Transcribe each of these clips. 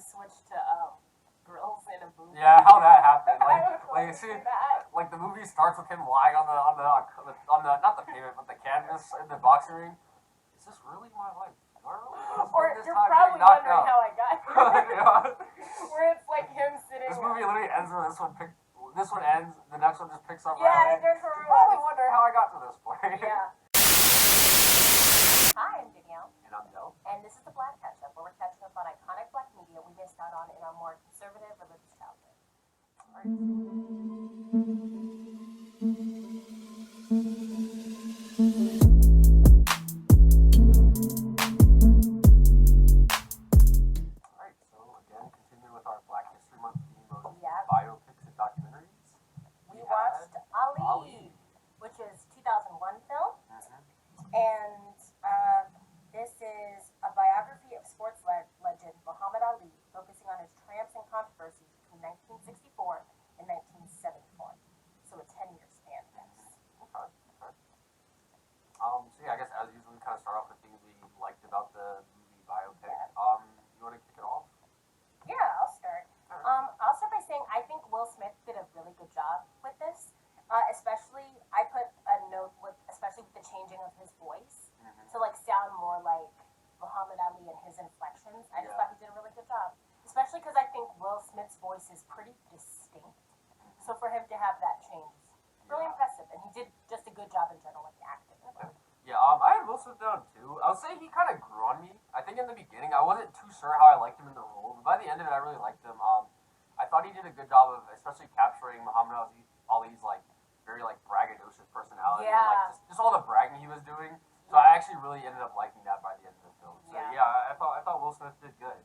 switched to girls in a movie. Yeah, how that happened. Like See, that. like the movie starts with him lying on the not the pavement but the canvas in the boxing ring. Is this really my life? Or you're probably wondering how I got here. Yeah. Where it's like him sitting. This movie literally ends where this one ends. The next one just picks up. Yeah, right away. You probably wonder how I got to this point. Yeah. Hi, I'm Danielle. And I'm Dell. And this is the Black Catch-Up, where we're catching up on iconic black media we missed out on in our more conservative religious childhood. Alright, so again, continuing with our Black History Month theme of biopics and documentaries. We watched Ali, which is 2001 film. And this is a biography of sports legend Muhammad Ali, focusing on his triumphs and controversies between 1964 and 1974. So a 10-year span. Okay. So yeah, I guess as usual, we kind of start off with things we liked about the movie biopic. Yeah. You want to kick it off? Yeah, I'll start. I'll start by saying I think Will Smith did a really good job with this. Especially, I put a note especially with the changing of his voice to like sound more like Muhammad Ali and his inflections. I just thought he did a really good job. Especially because I think Will Smith's voice is pretty distinct. So for him to have that change is really impressive. And he did just a good job in general with the acting. Yeah, I had Will Smith down too. I would say he kind of grew on me. I think in the beginning I wasn't too sure how I liked him in the role, but by the end of it I really liked him. I thought he did a good job of especially capturing Muhammad Ali's like very like braggadocious personality. Yeah. And, like just all the bragging he was doing. So I actually really ended up liking that by the end of the film. So yeah, I thought Will Smith did good.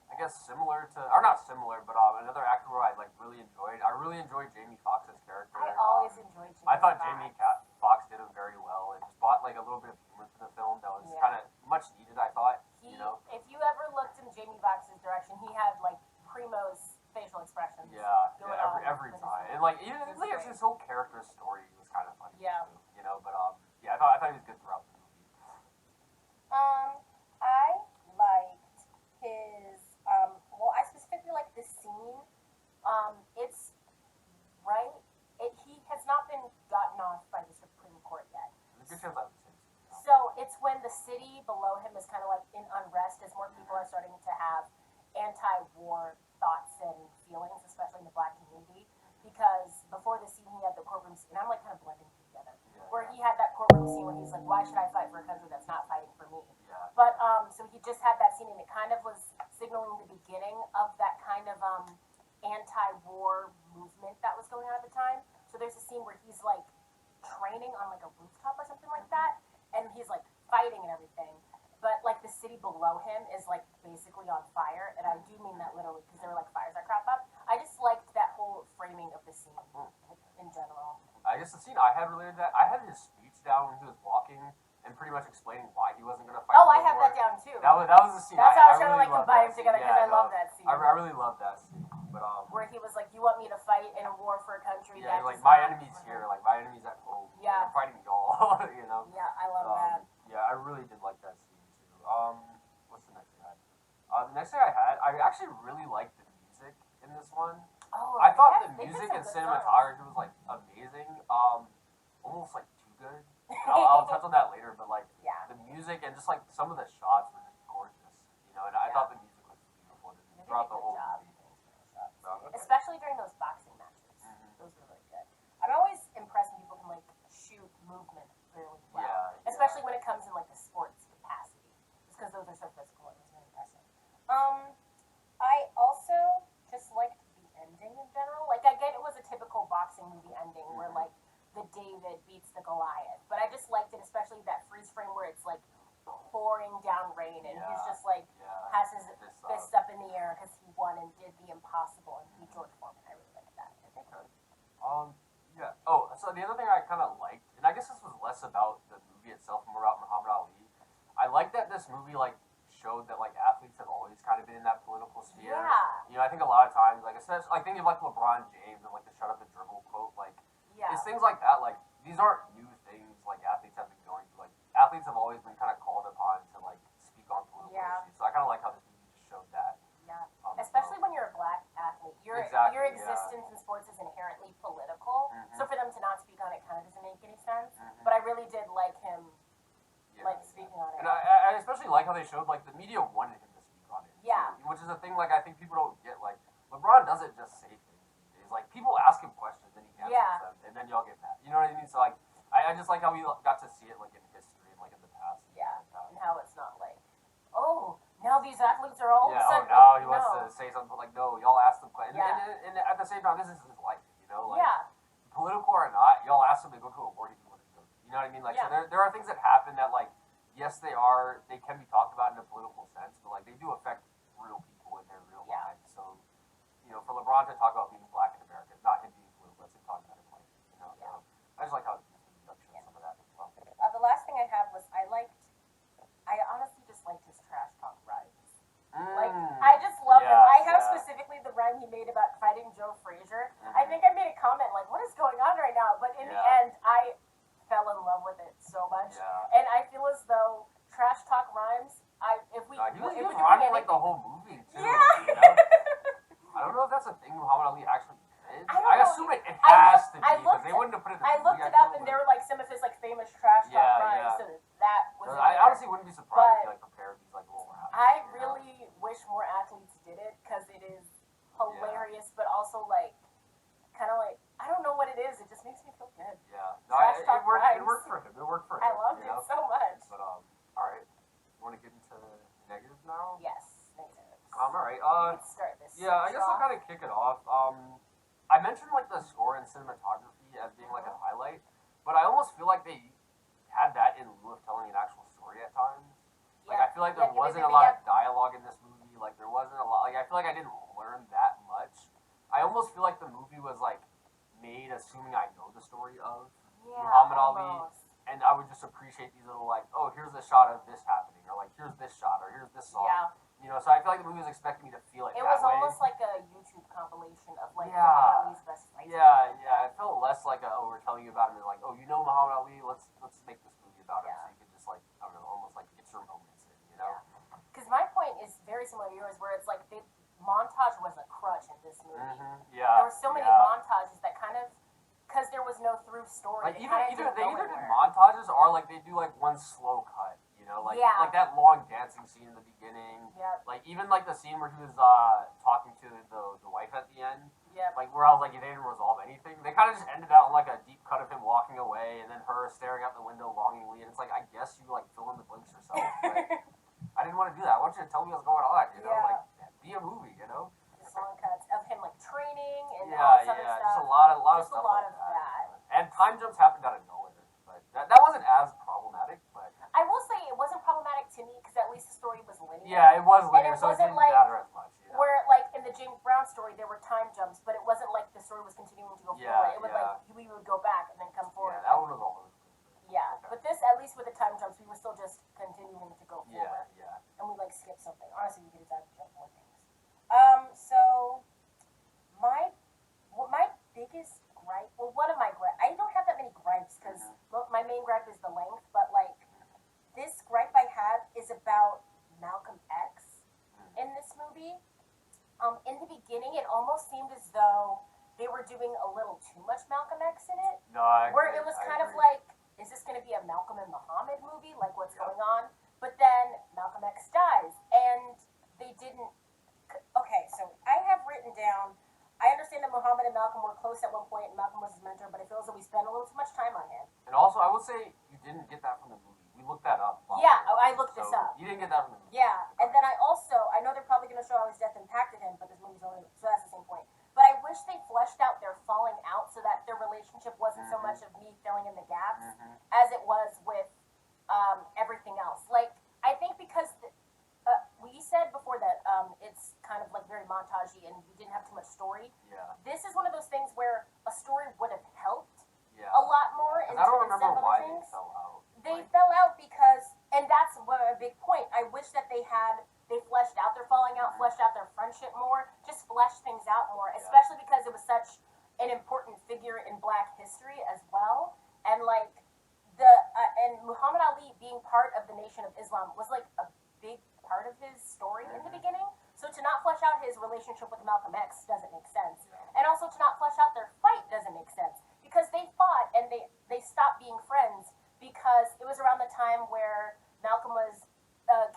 I guess similar to, or not similar, but another actor who I like really enjoyed. I really enjoyed Jamie Foxx's character. I always enjoyed Jamie. I thought Jamie Foxx did him very well. It just brought like a little bit of humor to the film that was kind of much needed. I thought. If you ever looked in Jamie Foxx's direction, he had like primo's facial expressions. Every time, and like even like his whole character story was kind of funny. Yeah. Too, but I thought he was good throughout the movie. I liked his I specifically like this scene. It's right. He has not been gotten off by the Supreme Court yet. There's a good chance I would say so. So it's when the city below him is kind of like in unrest as more people are starting to have anti-war thoughts and feelings, especially in the black community. Because before the scene, he had the courtroom scene, and I'm like kind of blending together, where he had that courtroom scene where he's like, why should I fight for a country that's not fighting for me? Yeah. But so he just had that scene, and it kind of was signaling the beginning of that kind of anti-war movement that was going on at the time. So there's a scene where he's like training on like a rooftop or something like that, and he's like fighting and everything. But like the city below him is like basically on fire, and I do mean that literally because there were like fires that crop up. I just liked that whole framing of the scene in general. I guess the scene I had related to that, I had his speech down when he was walking and pretty much explaining why he wasn't going to fight. Oh, I have that down too. That was the scene. That's how I was trying to really like combine them together because I love that scene. I really love that scene. But where he was like, "You want me to fight in a war for a country that like my enemy's here, like my enemy's at home. Yeah, I'm fighting y'all." Yeah, I love that. Yeah, I really did like that scene too. What's the next thing I had? The next thing I had, I actually really liked the music in this one. Oh, I thought the music and cinematography was like amazing. Almost like too good. I'll touch on that later, but like the music and just like some of the shots were just gorgeous, and I thought the music was beautiful throughout the whole movie. Especially during those boxing matches. Those were really good. I'm always impressed when people can like shoot movement really well. Especially when it comes in like the sports capacity. Just because those are so physical, it was really impressive. I also just liked the ending in general. Like I get it was a typical boxing movie ending where like the David beats the Goliath. But I just liked it, especially that freeze frame where it's like pouring down rain and he's just like has his fists up in the air because he won and did the impossible and beat George Foreman. I really liked that. So the other thing I kind of liked, and I guess this was less about the movie itself, more about Muhammad Ali. I like that this movie like showed that like athletes have always kind of been in that political sphere. Yeah. I think a lot of times, like especially like thinking of like LeBron James and like the "shut up and dribble" quote, like it's things like that. Like these aren't new things like athletes have been going through. Like athletes have always been kind of called upon to like speak on political issues. So I kind of like how this movie just showed that. existence in sports is inherently political. Mm-hmm. So for them to not speak on it kind of doesn't make any sense. Mm-hmm. But I really did like him, speaking on it. And I especially like how they showed, like, the media wanted him to speak on it. Yeah. So, which is a thing, like, I think people don't get. Like, LeBron doesn't just say things these days. Like, people ask him questions and he answers them, and then y'all get mad. You know what I mean? So, like, I just like how we got to see it, like, in history and, like, in the past. Yeah, and how it's not like, oh, now these athletes are all of a sudden. Now he wants to say something, but, like, no, y'all ask them questions. And at the same time, this is his life, you know? Like, political or not, y'all ask him to go to a war he didn't want to go to. You know what I mean? Like, so there are things that happen that, like, yes, they can be talked about in a political sense, but, like, they do affect real people in their real lives. So, you know, for LeBron to talk about being black in America, not him being blue, let's talk about it, like, you know. So I just like how some of that as well. The last thing I had was I honestly just liked his trash talk rhymes. Like, I just love them. I have specifically the rhyme he made about fighting Joe Frazier. I think I made a comment like, what is going on right now? But in the end, I fell in love with it so much. And I feel as though trash talk rhymes, he was rhyming like the whole movie too. You know? I don't know if that's a thing Muhammad Ali actually did. I assume it has to be because they wouldn't have put it in the movie. I looked it up and there were like some of his like famous trash talk rhymes. So that was I honestly wouldn't be surprised if he like prepared these like little raps. I really wish more athletes did it because it is hilarious, but also like kind of like I don't know what it is. It just makes me feel good. Yeah, no, it worked for him. It worked for him. I loved it so much. But all right, you want to get into negatives now? Yes, negatives. All right. You can start this. Yeah, I guess I'll kind of kick it off. I mentioned like the score and cinematography as being like a highlight, but I almost feel like they had that in lieu of telling an actual story at times. Like I feel like there wasn't a lot of dialogue in this movie. Like there wasn't a lot. Like I feel like I didn't learn that much. I almost feel like the movie was like made assuming I know the story of Muhammad Ali, and I would just appreciate these little like, oh, here's a shot of this happening, or like here's this shot, or here's this song. Yeah. You know, so I feel like the movie was expecting me to feel it. It that was way. almost like a YouTube compilation of like Muhammad Ali's best fights. Yeah. It felt less like we're telling you about him, and like, oh, you know Muhammad Ali, let's make this movie about him, so you can just like, I don't know, almost like get your moments in, you know? Because my point is very similar to yours, where it's like the montage was a crutch in this movie. Yeah. There were so many montages that kind of, because there was no through story. Like they either did montages or like they do like one slow cut. You know, like that long dancing scene in the beginning. Like even like the scene where he was talking to the wife at the end. Like where I was like, they didn't resolve anything. They kind of just ended out in like a deep cut of him walking away and then her staring out the window longingly. And it's like, I guess you like fill in the blanks yourself. But I didn't want to do that. I want you to tell me what's going on. You know, like be a movie. You know. Just long cuts of him like training and all this other stuff. Just a lot of stuff. Just a lot of that. And time jumps happened out of nowhere. But that wasn't as problematic. But I will say it wasn't problematic to me because at least the story was linear. Yeah, it was linear, so it didn't matter as much. You know? Where, like, in the James Brown story, there were time jumps, but it wasn't like the story was continuing to go forward. It was like, we would go back and then come forward. Yeah, that one was all over. Yeah, but this, at least with the time jumps, we were still just continuing to go forward. Yeah. And we, like, skipped something. Honestly, we could have jump more things. So, my biggest gripe, well, one of my gripes, I don't have that many gripes, because my main gripe is the length, but, like, this gripe I have is about Malcolm X in this movie. In the beginning, it almost seemed as though they were doing a little too much Malcolm X in it. No, I agree. Where it was kind of like, is this going to be a Malcolm and Muhammad movie? Like, what's going on? But then Malcolm X dies, and they didn't. Okay, so I have written down, I understand that Muhammad and Malcolm were close at one point, and Malcolm was his mentor, but it feels that we spent a little too much time on him. And also, I will say, you didn't get that from the movie. We looked that up. I looked this up. You didn't get that from the movie. Yeah, and then I know they're probably going to show how his death impacted him, but this movie's only, so that's the same point. But I wish they fleshed out their falling out so that their relationship wasn't so much of me filling in the gaps as it was with everything else. Like, I think because we said before that it's kind of like very montagey and we didn't have too much story. Yeah. This is one of those things where a story would have helped a lot more. I don't remember why they fell out. They fell out because, and that's a big point. I wish that they fleshed out their falling out, fleshed out their friendship more, just fleshed things out more, especially because it was such an important figure in Black history as well. And like and Muhammad Ali being part of the Nation of Islam was like a big part of his story in the beginning. So to not flesh out his relationship with Malcolm X doesn't make sense. And and also to not flesh out their fight doesn't make sense because they fought and they stopped being friends because it was around the time where Malcolm was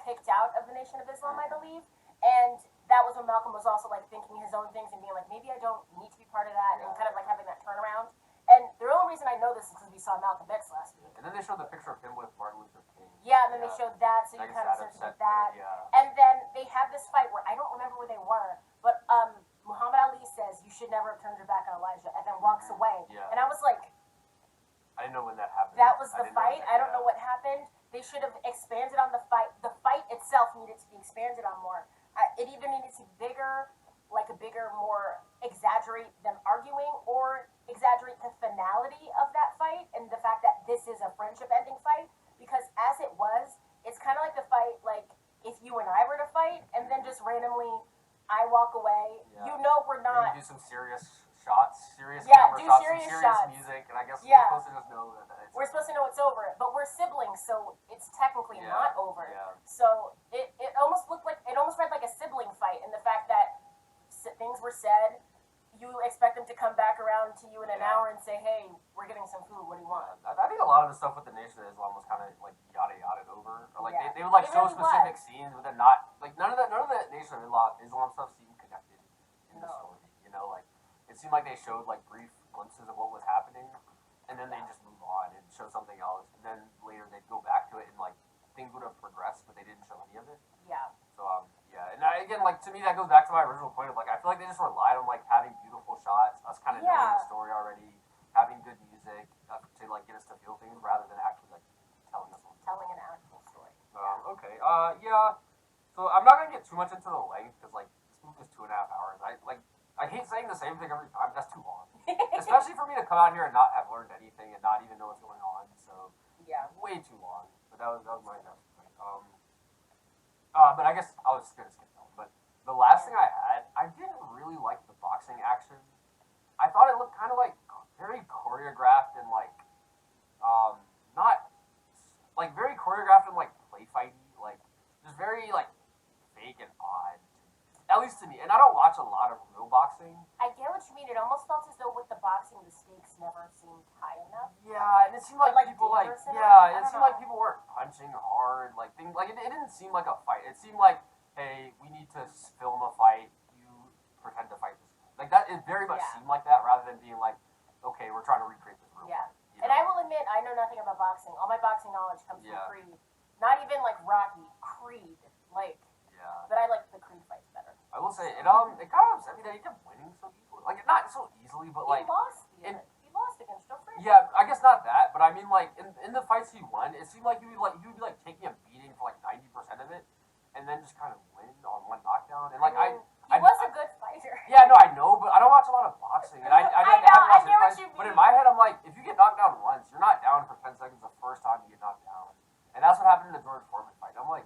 kicked out of the Nation of Islam, I believe, and that was when Malcolm was also like thinking his own things and being like, maybe I don't need to be part of that, and kind of like having that turnaround. And the only reason I know this is because we saw Malcolm X last week. And then they showed the picture of him with Martin Luther King. Yeah, and then they showed that, so you kind of started with that. And then they had this fight where I don't remember where they were, but Muhammad Ali says, you should never have turned your back on Elijah, and then walks away. And I was like, I didn't know when that happened. That was the fight. I don't know what happened. They should have expanded on the fight. The fight itself needed to be expanded on more. It either needed to be bigger, like a bigger, more exaggerate them arguing, or exaggerate the finality of that fight and the fact that this is a friendship-ending fight. Because as it was, it's kind of like the fight, like if you and I were to fight, and then just randomly I walk away. You know we're not. And you do some serious shots, serious camera shots, serious some serious shots. music, and I guess we're supposed to just know that it's... We're supposed to know it's over, but we're siblings, so it's technically not over. Yeah. So it almost looked like, it almost read like a sibling fight in the fact that things were said, you expect them to come back around to you in an hour and say, hey, we're getting some food, what do you want? I think a lot of the stuff with the Nation of Islam was kind of like yada over, or like they would like show specific scenes, but then not, like none of the Nation of Islam stuff seemed connected in the story, you know, like it seemed like they showed like brief glimpses of what was happening, and then they just move on and show something else, and then later they'd go back to it and like things would have progressed, but they didn't show any of it. Yeah. So and again, like to me that goes back to my original point of like I feel like they just relied on like having beautiful shots, us kind of knowing the story already, having good music to like get us to feel things rather than actually like telling us something. Telling an actual story. Okay. So I'm not gonna get too much into the length because like this movie is 2.5 hours. I hate saying the same thing every time. That's too long. Especially for me to come out here and not have learned anything and not even know what's going on. So way too long. But that was my next point. But I guess I was just gonna skip that one. But the last thing I had, I didn't really like the boxing action. I thought it looked kind of like very choreographed and like not like very choreographed and like play fighty, like just very like fake and odd. At least to me, and I don't watch a lot of real boxing. I get what you mean. It almost felt as though with the boxing, the stakes never seemed high enough. Yeah, and it seemed like people like it seemed like people weren't punching hard. Like things like it didn't seem like a fight. It seemed like, hey, we need to film a fight. You pretend to fight this guy. Like that. It very much seemed like that rather than being like, okay, we're trying to recreate this real fight. You know? And I will admit, I know nothing about boxing. All my boxing knowledge comes from Creed. Not even like Rocky. Creed. Like. Yeah. But I like the Creed fights better. I will say it kind of upset me that he kept winning so easily. Like not so easily, but like he lost against Joe Frazier. Yeah, I guess not that, but I mean like in the fights he won, it seemed like he would be like taking a beating for like 90% of it, and then just kind of win on one knockdown. And like he was a good fighter. Yeah, no, I know, but I don't watch a lot of boxing, and I haven't watched his fights. But in my head, I'm like, if you get knocked down once, you're not down for 10 seconds the first time you get knocked down, and that's what happened in the George Foreman fight. I'm like,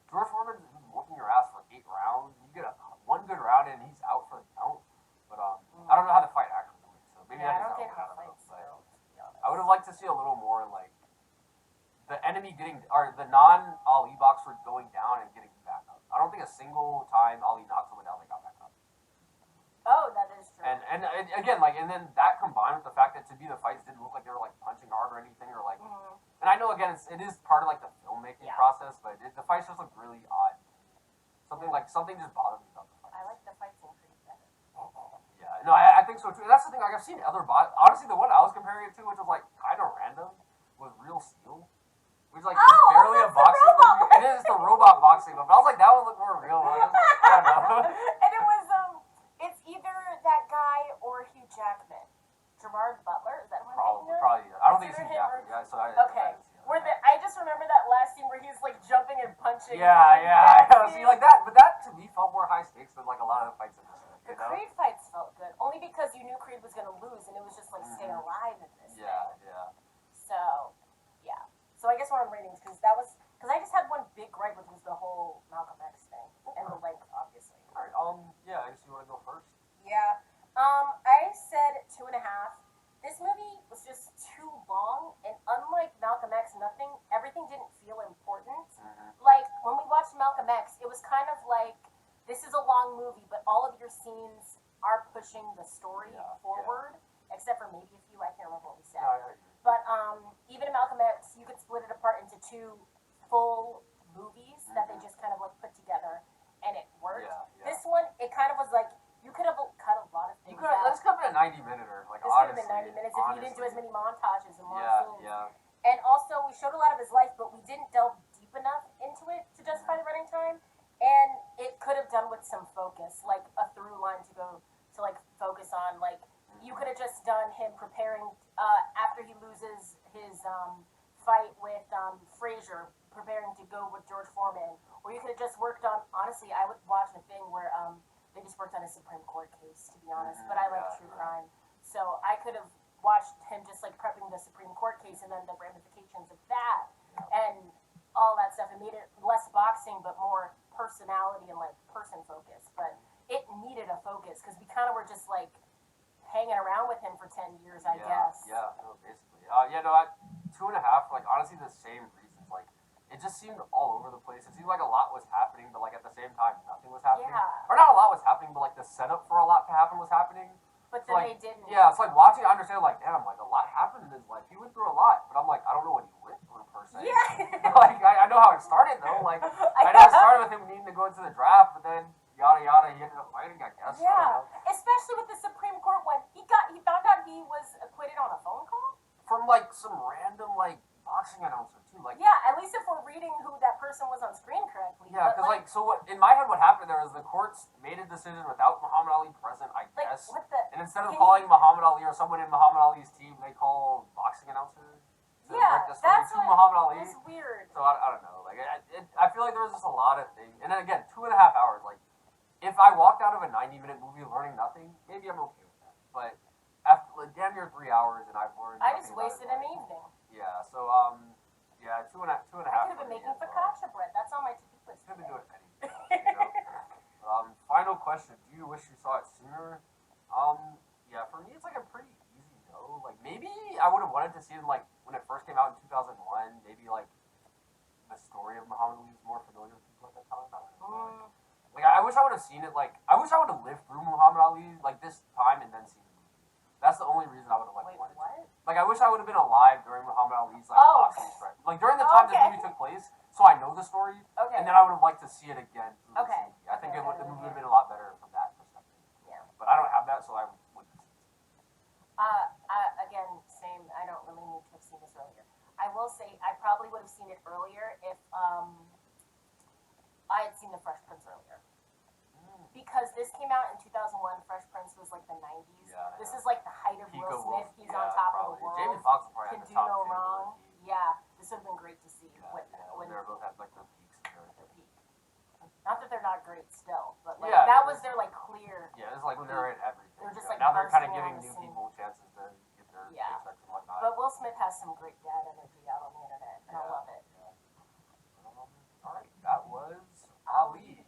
George Foreman's whooping your ass for 8 rounds. You get one good round and he's out for the count. But I don't know how the fight actually went, so maybe I don't get how fights go. I would have liked to see a little more like the enemy or the non-Ali boxer going down and getting back up. I don't think a single time Ali knocked someone down, they got back up. Oh, that is true. And again, like, and then that combined with the fact that to me the fights didn't look like they were like punching hard or anything, or like. And I know again it is part of like the filmmaking process, but the fights just look really odd. Something just bothered me about the fights. I like the fights in Creed better. Yeah, no, I think so too. And that's the thing. Like I've seen other honestly, the one I was comparing it to, which was like kind of random, was Real Steel, which like is barely a boxing movie. It is the robot boxing movie. But I was like, that would look more real. Like, I don't know. And it was it's either that guy or Hugh Jackman. Gerard Butler, is that who I'm thinking of? Probably. I don't think it's Hugh Jackman. I just remember that last scene where he's like jumping and punching. Yeah. See, like that, but that to me felt more high stakes than like a lot of the fights in this movie. The Creed fights felt good, only because you knew Creed was going to lose, and it was just like stay alive in this. Yeah. So I guess we're on ratings because I just had one big gripe, which was the whole Malcolm X thing and the length, obviously. All right. I guess you want to go first. Yeah. I said 2.5. This movie was just too long, and unlike Malcolm X, everything didn't feel important. Like, when we watched Malcolm X, it was kind of like, this is a long movie, but all of your scenes are pushing the story forward, except for maybe a few. I can't remember what we said. But even in Malcolm X, you could split it apart into 2 full movies that they just kind of like put together, and it worked. This one, it kind of was like you could have cut a lot of things out. This could have been a 90-minute like this honestly. This could have been 90 minutes if you didn't do as many montages and long scenes. Yeah. And also, we showed a lot of his life, but we didn't delve deep enough into it to justify the running time. And it could have done with some focus, like a through line to go to like focus on. Like you could have just done him preparing after he loses his fight with Frazier, preparing to go with George Foreman. Or you could have just worked on. Honestly, I would watch a thing where they just worked on a Supreme Court case, to be honest. But I like true crime, so I could have watched him just like prepping the Supreme Court case and then the ramifications of that and all that stuff. It made it less boxing but more personality and like person focus. But it needed a focus because we kind of were just like hanging around with him for 10 years, I guess. Yeah, no, basically. 2.5. Like honestly, the same reasons. Like it just seemed all over the place. It seemed like a lot was happening, but like at the same time, nothing was happening. Yeah. Or not a lot was happening, but like the setup for a lot to happen was happening. But then they didn't. Yeah, it's like watching. I understand. Like, damn, like a lot happened in his life. He went through a lot, but I'm like, I don't know what he went through per se. Yeah. Like I know how it started though. Like I know it started with him needing to go into the draft, but then yada yada, he ended up fighting. I guess. Yeah. Especially with the Supreme Court when he found out he was acquitted on a phone call from like some random like boxing announcer too. Like at least if we're reading who that person was on screen correctly. Yeah, because like so what in my head what happened there is the courts made a decision without Muhammad Ali present, I guess. What the? And instead of calling Muhammad Ali or someone in Muhammad Ali's team, they call boxing announcer. That's to Muhammad Ali. It's weird. So I don't know. Like I feel like there was just a lot of things. And then again, 2.5 hours. Like if I walked out of a 90-minute movie learning nothing, maybe I'm okay with that. But after like, damn near 3 hours, and I've learned. I just wasted an evening. Yeah. So 2.5. I could have been making focaccia bread. That's on my to-do list. Could have been doing anything. Final question: do you wish you saw it sooner? Yeah, for me it's like a pretty easy no. Like maybe I would have wanted to see it like when it first came out in 2001. Maybe like the story of Muhammad Ali was more familiar with people at that time. I don't know. Like I wish I would have seen it. Like I wish I would have lived through Muhammad Ali like this time and then seen the movie. That's the only reason I would have like wanted to. Like I wish I would have been alive during Muhammad Ali's like boxing spread. Like during the time this movie took place, so I know the story. Okay. And then I would have liked to see it again. Okay. I think the movie would have been a lot better from that perspective. Yeah. But I don't have that, so I wouldn't see it. Again, same. I don't really need to have seen this earlier. I will say I probably would have seen it earlier if I had seen The Fresh Prince earlier. Because this came out in 2001, Fresh Prince was like the 90s. Yeah, this is like the height of Will Smith. He's on top of the world. Jamie Foxx probably Can had the do top no 2. wrong. Yeah, this would have been great to see. When they both had like their peaks. Their peak. Not that they're not great still, but like, Yeah, that was their like clear. Yeah, it's like when they're in everything. They're just like now they're kind of bursting giving on the new scene. people chances to get their paychecks and whatnot. But Will Smith has some great dad energy out on the internet, and I love it. All right, that was Ali.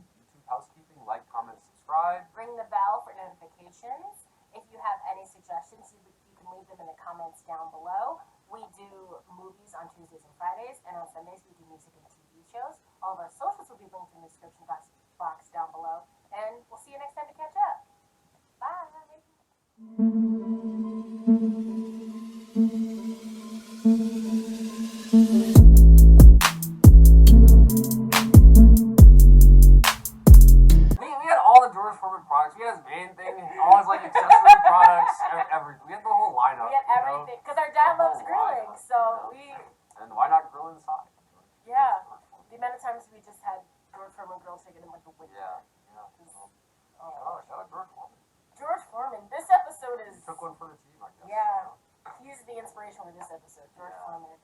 YouTube housekeeping: like, comment, subscribe. Ring the bell for notifications. If you have any suggestions, you can leave them in the comments down below. We do movies on Tuesdays and Fridays, and on Sundays we do music and TV shows. All of our socials will be linked in the description box down below. And we'll see you next time to catch up. Bye. We had all the George Foreman products. We had his main thing, all his like accessory products, everything. We had the whole lineup. We had everything because our dad loves grilling, so we. And why not grill inside? Yeah. The amount of times we just had George Foreman grill chicken in like the winter. Yeah. Oh, shout out George Foreman. George Foreman. This episode is. He took one for the team, I guess. Yeah. He's the inspiration for this episode, George Foreman.